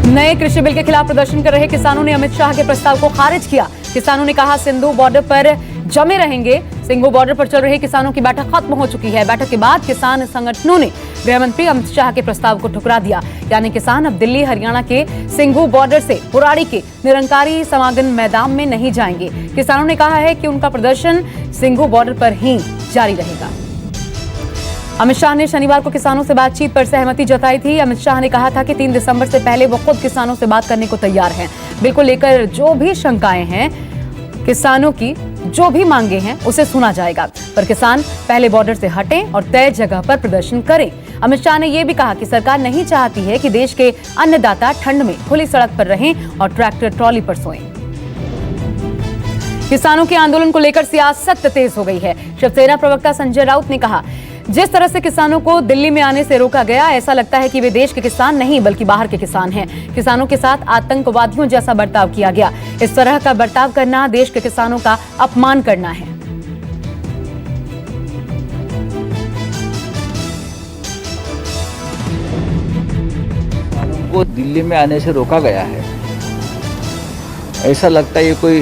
नए कृषि बिल के खिलाफ प्रदर्शन कर रहे किसानों ने अमित शाह के प्रस्ताव को खारिज किया। किसानों ने कहा, सिंधु बॉर्डर पर जमे रहेंगे। सिंघू बॉर्डर पर चल रही किसानों की बैठक खत्म हो चुकी है। बैठक के बाद किसान संगठनों ने गृह मंत्री अमित शाह के प्रस्ताव को ठुकरा दिया। यानी किसान अब दिल्ली हरियाणा के सिंघू बॉर्डर से बुराड़ी के निरंकारी समागम मैदान में नहीं जाएंगे। किसानों ने कहा है कि उनका प्रदर्शन सिंघू बॉर्डर पर ही जारी रहेगा। अमित शाह ने शनिवार को किसानों से बातचीत पर सहमति जताई थी। अमित शाह ने कहा था कि 3 दिसंबर से पहले वो खुद किसानों से बात करने को तैयार हैं। बिल को लेकर जो भी शंकाएं हैं, किसानों की जो भी मांगे हैं, उसे सुना जाएगा, पर किसान पहले बॉर्डर से हटें और तय जगह पर प्रदर्शन करें। अमित शाह ने यह भी कहा कि सरकार नहीं चाहती है कि देश के अन्नदाता ठंड में खुली सड़क पर रहें और ट्रैक्टर ट्रॉली पर सोएं। किसानों के आंदोलन को लेकर सियासत तेज हो गई है। शिवसेना प्रवक्ता संजय राउत ने कहा, जिस तरह से किसानों को दिल्ली में आने से रोका गया, ऐसा लगता है कि वे देश के किसान नहीं बल्कि बाहर के किसान हैं। किसानों के साथ आतंकवादियों जैसा बर्ताव किया गया। इस तरह का बर्ताव करना देश के किसानों का अपमान करना है। को दिल्ली में आने से रोका गया है, ऐसा लगता है ये कोई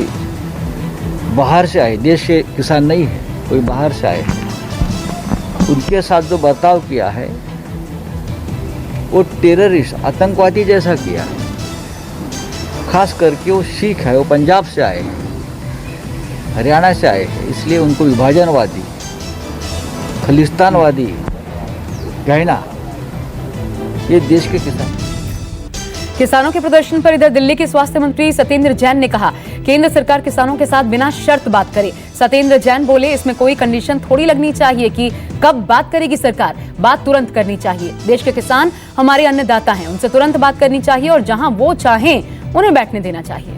बाहर से आए, देश के किसान नहीं है, कोई बाहर से आए। उनके साथ जो बर्ताव किया है वो टेररिस्ट, आतंकवादी जैसा किया है। खास करके वो सिख है, वो पंजाब से आए हैं, हरियाणा से आए हैं, इसलिए उनको विभाजनवादी, खालिस्तानवादी कहना ये देश के किसानों के प्रदर्शन पर इधर दिल्ली के स्वास्थ्य मंत्री सत्येंद्र जैन ने कहा, केंद्र सरकार किसानों के साथ बिना शर्त बात करे। सत्येंद्र जैन बोले, इसमें कोई कंडीशन थोड़ी लगनी चाहिए कि कब बात करेगी सरकार, बात तुरंत करनी चाहिए। देश के किसान हमारे अन्नदाता हैं, उनसे तुरंत बात करनी चाहिए और जहां वो चाहें उन्हें बैठने देना चाहिए।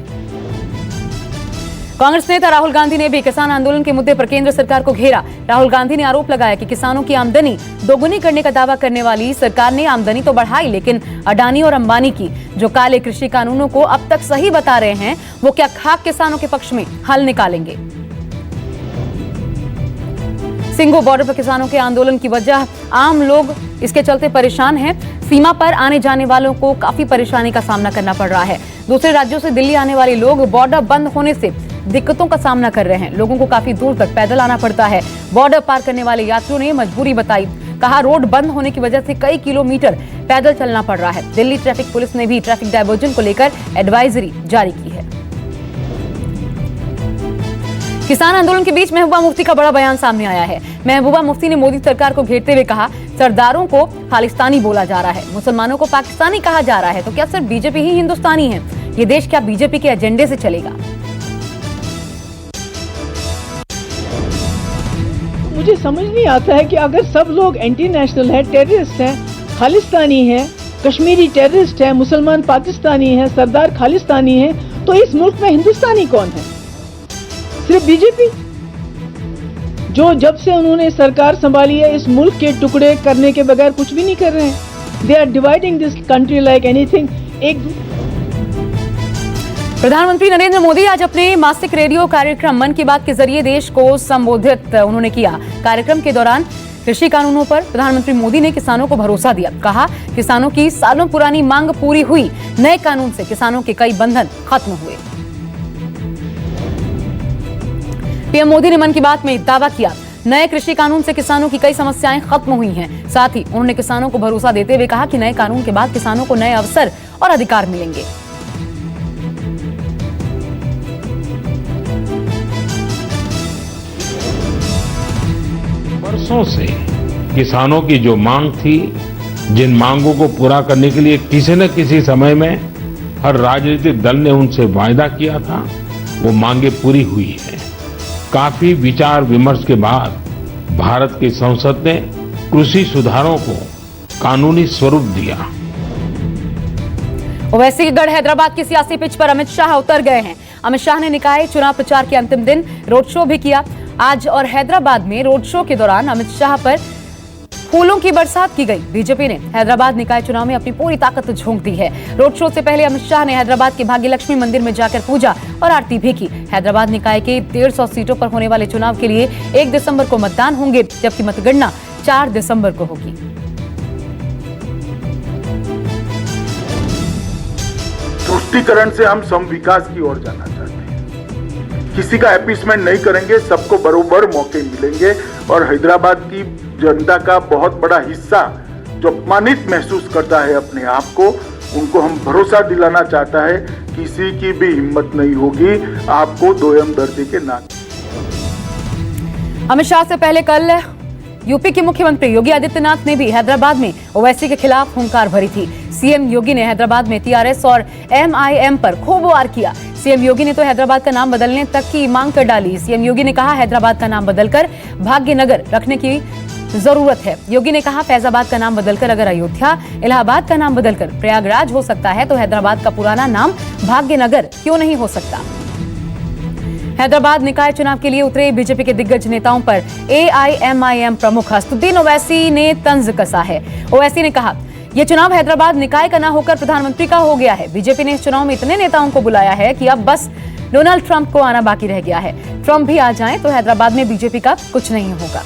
कांग्रेस नेता राहुल गांधी ने भी किसान आंदोलन के मुद्दे पर केंद्र सरकार को घेरा। राहुल गांधी ने आरोप लगाया कि किसानों की आमदनी दोगुनी करने का दावा करने वाली सरकार ने आमदनी तो बढ़ाई, लेकिन अडानी और अंबानी की जो काले कृषि कानूनों को अब तक सही बता रहे हैं, वो क्या खाक किसानों के पक्ष में हल निकालेंगे? सिंघू बॉर्डर पर किसानों के आंदोलन की वजह आम लोग इसके चलते परेशान हैं। सीमा पर आने जाने वालों को काफी परेशानी का सामना करना पड़ रहा है। दूसरे राज्यों से दिल्ली आने वाले लोग बॉर्डर बंद होने से दिक्कतों का सामना कर रहे हैं। लोगों को काफी दूर तक पैदल आना पड़ता है। बॉर्डर पार करने वाले यात्रियों ने मजबूरी बताई। कहा, रोड बंद होने की वजह से कई किलोमीटर पैदल चलना पड़ रहा है। दिल्ली ट्रैफिक पुलिस ने भी ट्रैफिक डायवर्जन को लेकर एडवाइजरी जारी की है। किसान आंदोलन के बीच महबूबा मुफ्ती का बड़ा बयान सामने आया है। महबूबा मुफ्ती ने मोदी सरकार को घेरते हुए कहा, सरदारों को खालिस्तानी बोला जा रहा है, मुसलमानों को पाकिस्तानी कहा जा रहा है, तो क्या सिर्फ बीजेपी ही हिंदुस्तानी है? ये देश क्या बीजेपी के एजेंडे से चलेगा? मुझे समझ नहीं आता है कि अगर सब लोग एंटी नेशनल है, टेररिस्ट है, खालिस्तानी है, कश्मीरी टेररिस्ट है, मुसलमान पाकिस्तानी है, सरदार खालिस्तानी है, तो इस मुल्क में हिंदुस्तानी कौन है? सिर्फ बीजेपी, जो जब से उन्होंने सरकार संभाली है इस मुल्क के टुकड़े करने के बगैर कुछ भी नहीं कर रहे हैं। They are dividing this country like anything. प्रधानमंत्री नरेंद्र मोदी आज अपने मासिक रेडियो कार्यक्रम मन की बात के जरिए देश को संबोधित उन्होंने किया। कार्यक्रम के दौरान कृषि कानूनों पर प्रधानमंत्री मोदी ने किसानों को भरोसा दिया। कहा, किसानों की सालों पुरानी मांग पूरी हुई, नए कानून से किसानों के कई बंधन खत्म हुए। पीएम मोदी ने मन की बात में दावा किया, नए कृषि कानून से किसानों की कई समस्याएं खत्म हुई हैं। साथ ही उन्होंने किसानों को भरोसा देते हुए कहा कि नए कानून के बाद किसानों को नए अवसर और अधिकार मिलेंगे। वर्षों से किसानों की जो मांग थी, जिन मांगों को पूरा करने के लिए किसी न किसी समय में हर राजनीतिक दल ने उनसे वायदा किया था, वो मांगे पूरी हुई है। काफी विचार विमर्श के बाद भारत की संसद ने कृषि सुधारों को कानूनी स्वरूप दिया। ओवैसी के गढ़ हैदराबाद की सियासी पिच पर अमित शाह उतर गए हैं। अमित शाह ने निकाय चुनाव प्रचार के अंतिम दिन रोड शो भी किया। आज और हैदराबाद में रोड शो के दौरान अमित शाह पर फूलों की बरसात की गई। बीजेपी ने हैदराबाद निकाय चुनाव में अपनी पूरी ताकत झोंक दी है। रोड शो से पहले अमित शाह ने हैदराबाद के भाग्य लक्ष्मी मंदिर में जाकर पूजा और आरती भी की। हैदराबाद निकाय के 150 सीटों पर होने वाले चुनाव के लिए 1 दिसंबर को मतदान होंगे, जबकि मतगणना 4 दिसंबर को होगी। तुष्टीकरण से हम सम विकास की ओर जाना चाहते हैं। किसी का अपीसमेंट नहीं करेंगे, सबको बराबर मौके मिलेंगे और हैदराबाद की जनता का बहुत बड़ा हिस्सा जो अपमानित महसूस करता है अपने आप को, उनको हम भरोसा दिलाना चाहता है किसी की भी हिम्मत नहीं होगी आपको दोयम दर्जे के नाते। अमित शाह से पहले कल यूपी के मुख्यमंत्री योगी आदित्यनाथ ने भी हैदराबाद में ओवैसी के खिलाफ हुंकार भरी थी। सीएम योगी ने हैदराबाद में टीआरएस और एमआईएम पर खूब वार किया। सीएम योगी ने तो हैदराबाद का नाम बदलने तक की मांग कर डाली। सीएम योगी ने कहा हैदराबाद का नाम बदलकर भाग्यनगर रखने की जरूरत है। योगी ने कहा फैजाबाद का नाम बदलकर अगर अयोध्या, इलाहाबाद का नाम बदलकर प्रयागराज हो सकता है तो हैदराबाद का पुराना नाम भाग्यनगर क्यों नहीं हो सकता। हैदराबाद निकाय चुनाव के लिए उतरे बीजेपी के दिग्गज नेताओं पर एआईएमआईएम प्रमुख असदुद्दीन ओवैसी ने तंज कसा है। ओवैसी ने कहा यह चुनाव हैदराबाद निकाय का न होकर प्रधानमंत्री का हो गया है। बीजेपी ने इस चुनाव में इतने नेताओं को बुलाया है कि अब बस डोनाल्ड ट्रंप को आना बाकी रह गया है। ट्रंप भी आ जाएं तो हैदराबाद में बीजेपी का कुछ नहीं होगा।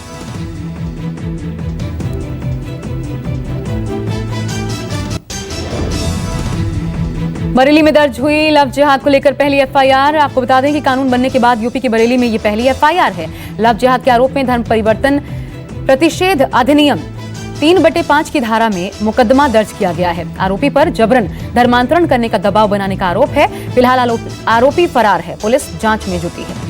बरेली में दर्ज हुई लव जिहाद को लेकर पहली एफआईआर। आपको बता दें कि कानून बनने के बाद यूपी के बरेली में ये पहली एफआईआर है। लव जिहाद के आरोप में धर्म परिवर्तन प्रतिषेध अधिनियम 3/5 की धारा में मुकदमा दर्ज किया गया है। आरोपी पर जबरन धर्मांतरण करने का दबाव बनाने का आरोप है। फिलहाल आरोपी फरार है। पुलिस जांच में जुटी है।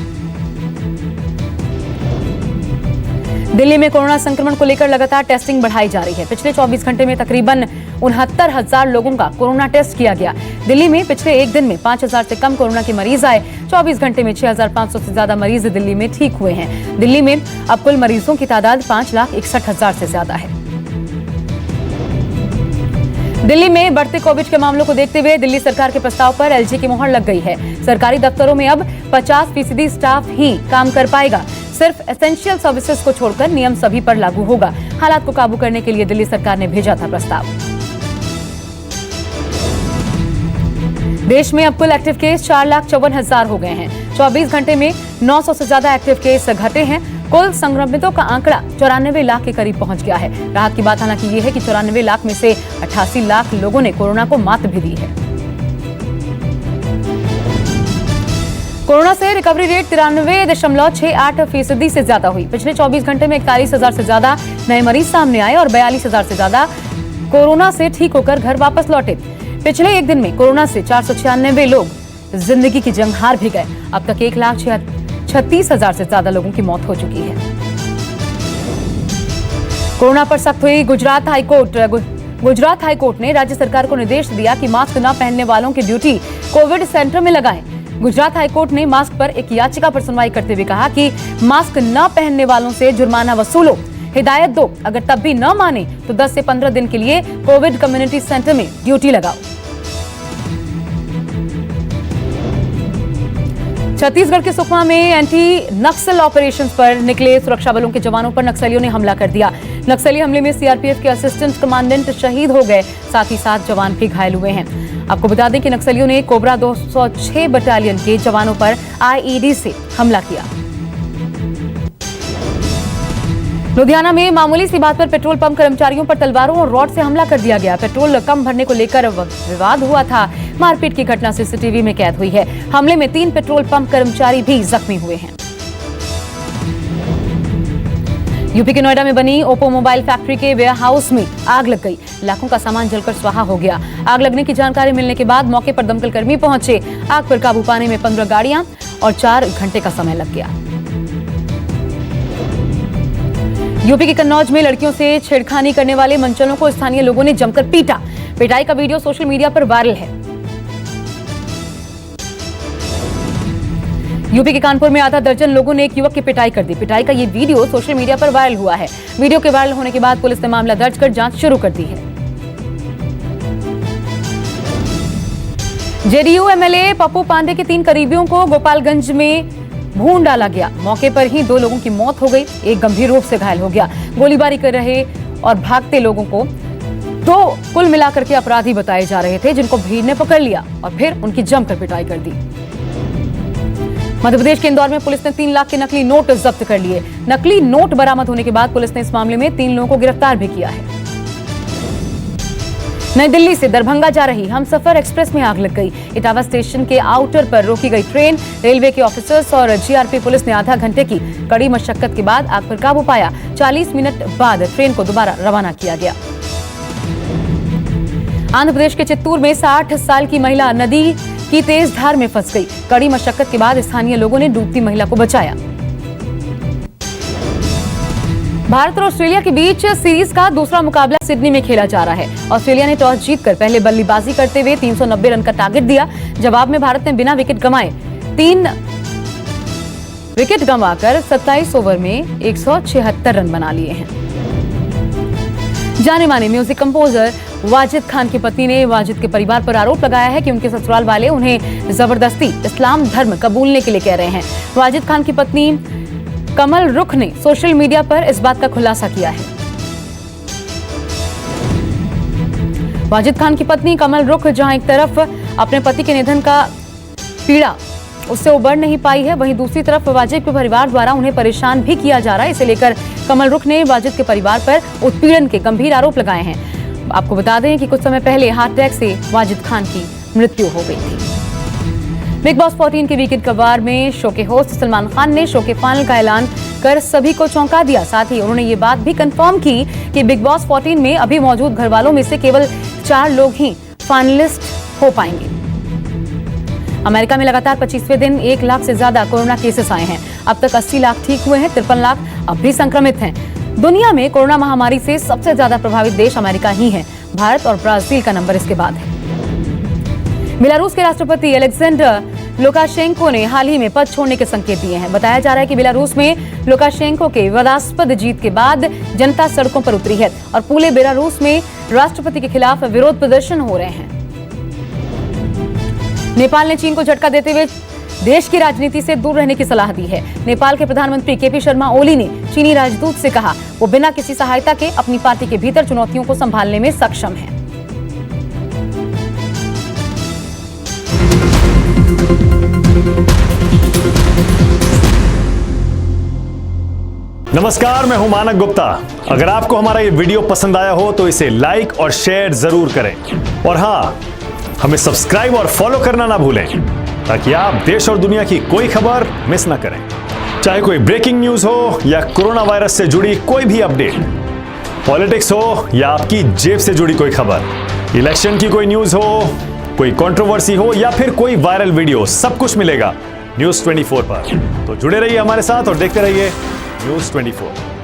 दिल्ली में कोरोना संक्रमण को लेकर लगातार टेस्टिंग बढ़ाई जा रही है। पिछले 24 घंटे में तकरीबन 69,000 लोगों का कोरोना टेस्ट किया गया। दिल्ली में पिछले एक दिन में 5,000 से कम कोरोना के मरीज आए। 24 घंटे में 6,500 से ज्यादा मरीज दिल्ली में ठीक हुए हैं। दिल्ली में अब कुल मरीजों की तादाद 5,61,000 से ज्यादा है। दिल्ली में बढ़ते कोविड के मामलों को देखते हुए दिल्ली सरकार के प्रस्ताव पर एलजी की मोहर लग गई है। सरकारी दफ्तरों में अब 50% स्टाफ ही काम कर पाएगा। सिर्फ एसेंशियल सर्विसेज को छोड़कर नियम सभी पर लागू होगा। हालात को काबू करने के लिए दिल्ली सरकार ने भेजा था प्रस्ताव। देश में अब कुल एक्टिव केस 4,54,000 हो गए हैं। 24 घंटे में 900 से ज्यादा एक्टिव केस घटे हैं। कुल संक्रमितों का आंकड़ा 94 लाख के करीब पहुंच गया है। राहत की बात हालांकि ये है कि 94 लाख में से 88 लाख लोगों ने कोरोना को मात भी दी है। कोरोना से रिकवरी रेट 93.68% से ज्यादा हुई। पिछले 24 घंटे में 41,000 से ज्यादा नए मरीज सामने आए और 42,000 से ज्यादा कोरोना से ठीक होकर घर वापस लौटे। पिछले एक दिन में कोरोना से 496 लोग जिंदगी की जंग हार भी गए। अब तक 1,36,000 से ज्यादा लोगों की मौत हो चुकी है। कोरोना पर सख्त हुई गुजरात हाईकोर्ट। गुजरात हाईकोर्ट ने राज्य सरकार को निर्देश दिया कि मास्क न पहनने वालों की ड्यूटी कोविड सेंटर में लगाएं। गुजरात हाईकोर्ट ने मास्क पर एक याचिका पर सुनवाई करते हुए कहा कि मास्क न पहनने वालों से जुर्माना वसूलो, हिदायत दो। अगर तब भी न माने तो 10 से 15 दिन के लिए कोविड कम्युनिटी सेंटर में ड्यूटी लगाओ। छत्तीसगढ़ के सुकमा में एंटी नक्सल ऑपरेशंस पर निकले सुरक्षा बलों के जवानों पर नक्सलियों ने हमला कर दिया। नक्सली हमले में सीआरपीएफ के असिस्टेंट कमांडेंट शहीद हो गए, साथ ही 7 जवान भी घायल हुए हैं। आपको बता दें कि नक्सलियों ने कोबरा 206 बटालियन के जवानों पर आईईडी से हमला किया। लुधियाना में मामूली सी बात पर पेट्रोल पंप कर्मचारियों पर तलवारों और रॉड से हमला कर दिया गया। पेट्रोल कम भरने को लेकर विवाद हुआ था। मारपीट की घटना सीसीटीवी में कैद हुई है। हमले में 3 पेट्रोल पंप कर्मचारी भी जख्मी हुए हैं। यूपी के नोएडा में बनी ओप्पो मोबाइल फैक्ट्री के वेयरहाउस में आग लग गई। लाखों का सामान जलकर स्वाहा हो गया। आग लगने की जानकारी मिलने के बाद मौके पर दमकल कर्मी पहुंचे। आग पर काबू पाने में 15 गाड़ियां और 4 घंटे का समय लग गया। यूपी के कन्नौज में लड़कियों से छेड़खानी करने वाले मंचलों को स्थानीय लोगों ने जमकर पीटा। पिटाई का वीडियो सोशल मीडिया पर वायरल है। यूपी के कानपुर में आधा दर्जन लोगों ने एक युवक की पिटाई कर दी। पिटाई का ये वीडियो सोशल मीडिया पर वायरल हुआ है। वीडियो के वायरल होने के बाद पुलिस ने मामला दर्ज कर जांच शुरू कर दी है। जेडीयू एमएलए पप्पू पांडे के 3 करीबियों को गोपालगंज में भून डाला गया। मौके पर ही 2 लोगों की मौत हो गई, एक गंभीर रूप से घायल हो गया। गोलीबारी कर रहे और भागते लोगों को 2 कुल मिलाकर के अपराधी बताए जा रहे थे, जिनको भीड़ ने पकड़ लिया और फिर उनकी जमकर पिटाई कर दी। मध्य प्रदेश के इंदौर में पुलिस ने 3 लाख के नकली नोट जब्त कर लिए। नकली नोट बरामद होने के बाद पुलिस ने इस मामले में 3 लोगों को गिरफ्तार भी किया है। नई दिल्ली से दरभंगा जा रही हमसफर एक्सप्रेस में आग लग गई। इटावा स्टेशन के आउटर पर रोकी गई ट्रेन। रेलवे के ऑफिसर्स और जीआरपी पुलिस ने आधा घंटे की कड़ी मशक्कत के बाद आग पर काबू पाया। 40 मिनट बाद ट्रेन को दोबारा रवाना किया गया। आंध्र प्रदेश के चित्तूर में 60 साल की महिला नदी की तेज धार में फंस गई। कड़ी मशक्कत के बाद स्थानीय लोगों ने डूबती महिला को बचाया। भारत और ऑस्ट्रेलिया के बीच सीरीज का दूसरा मुकाबला सिडनी में खेला जा रहा है। ऑस्ट्रेलिया ने टॉस जीतकर पहले बल्लेबाजी करते हुए 390 रन का टारगेट दिया। जवाब में भारत ने बिना विकेट गंवाए 3 विकेट गंवाकर 27 ओवर में 176 रन बना लिए हैं। जाने माने म्यूजिक कंपोजर वाजिद खान की पत्नी ने वाजिद के परिवार पर आरोप लगाया है कि उनके ससुराल वाले उन्हें जबरदस्ती इस्लाम धर्म कबूलने के लिए कह रहे हैं। वाजिद खान की पत्नी कमल रुख ने सोशल मीडिया पर इस बात का खुलासा किया है। वाजिद खान की पत्नी कमल रुख जहां एक तरफ अपने पति के निधन का पीड़ा उससे उबर नहीं पाई है, वहीं दूसरी तरफ वाजिद के परिवार द्वारा उन्हें परेशान भी किया जा रहा है। इसे लेकर कमल रुख ने वाजिद के परिवार पर उत्पीड़न के गंभीर आरोप लगाए हैं। आपको बता दें कि कुछ समय पहले हार्ट अटैक से वाजिद खान की मृत्यु हो गई थी। बिग बॉस 14 के वीकेंड कवर में शो के होस्ट सलमान खान ने शो के फाइनल का ऐलान कर सभी को चौंका दिया। साथ ही उन्होंने ये बात भी कंफर्म की कि बिग बॉस 14 में अभी मौजूद घरवालों में से केवल 4 लोग ही फाइनलिस्ट हो पाएंगे। अमेरिका में लगातार 25वें दिन 1 लाख से ज्यादा कोरोना केसेस आए हैं। अब तक 80 लाख ठीक हुए हैं, 53 लाख अब भी संक्रमित हैं। दुनिया में कोरोना महामारी से सबसे ज्यादा प्रभावित देश अमेरिका ही है। भारत और ब्राजील का नंबर इसके बाद है। बेलारूस के राष्ट्रपति अलेक्जेंडर लुकाशेंको ने हाल ही में पद छोड़ने के संकेत दिए हैं। बताया जा रहा है कि बेलारूस में लुकाशेंको के विवादास्पद जीत के बाद जनता सड़कों पर उतरी है और पूरे बेलारूस में राष्ट्रपति के खिलाफ विरोध प्रदर्शन हो रहे हैं। नेपाल ने चीन को झटका देते हुए देश की राजनीति से दूर रहने की सलाह दी है। नेपाल के प्रधानमंत्री केपी शर्मा ओली ने चीनी राजदूत से कहा वो बिना किसी सहायता के अपनी पार्टी के भीतर चुनौतियों को संभालने में सक्षम है। नमस्कार, मैं हूं मानक गुप्ता। अगर आपको हमारा ये वीडियो पसंद आया हो तो इसे लाइक और शेयर जरूर करें और हाँ, हमें सब्सक्राइब और फॉलो करना ना भूलें ताकि आप देश और दुनिया की कोई खबर मिस ना करें। चाहे कोई ब्रेकिंग न्यूज हो या कोरोना वायरस से जुड़ी कोई भी अपडेट, पॉलिटिक्स हो या आपकी जेब से जुड़ी कोई खबर, इलेक्शन की कोई न्यूज हो, कोई कंट्रोवर्सी हो या फिर कोई वायरल वीडियो, सब कुछ मिलेगा न्यूज़ 24 पर। तो जुड़े रहिए हमारे साथ और देखते रहिए न्यूज़ 24।